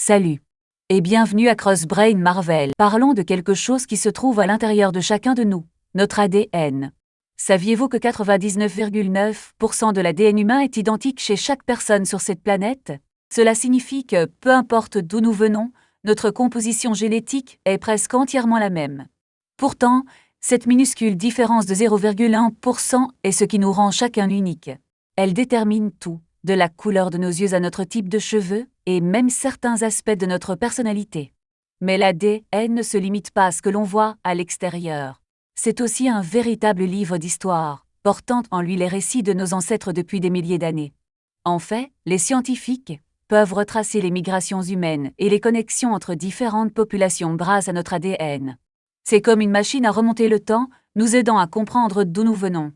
Salut et bienvenue à Crossbrain Marvel. Parlons de quelque chose qui se trouve à l'intérieur de chacun de nous, notre ADN. Saviez-vous que 99,9% de l'ADN humain est identique chez chaque personne sur cette planète? Cela signifie que, peu importe d'où nous venons, notre composition génétique est presque entièrement la même. Pourtant, cette minuscule différence de 0,1% est ce qui nous rend chacun unique. Elle détermine tout, de la couleur de nos yeux à notre type de cheveux, et même certains aspects de notre personnalité. Mais l'ADN ne se limite pas à ce que l'on voit à l'extérieur. C'est aussi un véritable livre d'histoire, portant en lui les récits de nos ancêtres depuis des milliers d'années. En fait, les scientifiques peuvent retracer les migrations humaines et les connexions entre différentes populations grâce à notre ADN. C'est comme une machine à remonter le temps, nous aidant à comprendre d'où nous venons.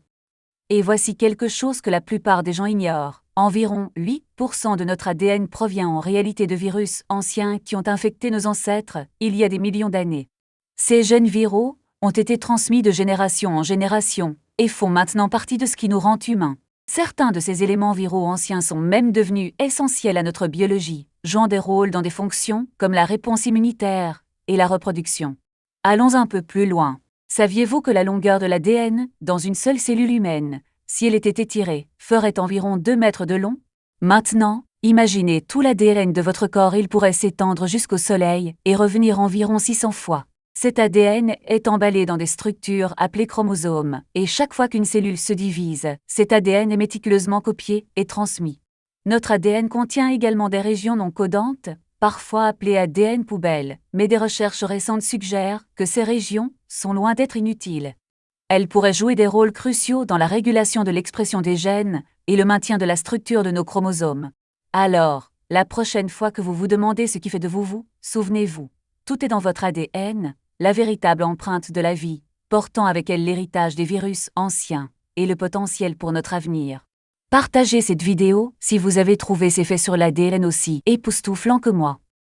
Et voici quelque chose que la plupart des gens ignorent. Environ 8% de notre ADN provient en réalité de virus anciens qui ont infecté nos ancêtres il y a des millions d'années. Ces gènes viraux ont été transmis de génération en génération et font maintenant partie de ce qui nous rend humains. Certains de ces éléments viraux anciens sont même devenus essentiels à notre biologie, jouant des rôles dans des fonctions comme la réponse immunitaire et la reproduction. Allons un peu plus loin. Saviez-vous que la longueur de l'ADN dans une seule cellule humaine, si elle était étirée, ferait environ 2 mètres de long? Maintenant, imaginez tout l'ADN de votre corps, il pourrait s'étendre jusqu'au soleil et revenir environ 600 fois. Cet ADN est emballé dans des structures appelées chromosomes, et chaque fois qu'une cellule se divise, cet ADN est méticuleusement copié et transmis. Notre ADN contient également des régions non codantes, parfois appelées ADN poubelle, mais des recherches récentes suggèrent que ces régions sont loin d'être inutiles. Elles pourraient jouer des rôles cruciaux dans la régulation de l'expression des gènes et le maintien de la structure de nos chromosomes. Alors, la prochaine fois que vous vous demandez ce qui fait de vous, souvenez-vous, tout est dans votre ADN, la véritable empreinte de la vie, portant avec elle l'héritage des virus anciens et le potentiel pour notre avenir. Partagez cette vidéo si vous avez trouvé ces faits sur l'ADN aussi époustouflants que moi.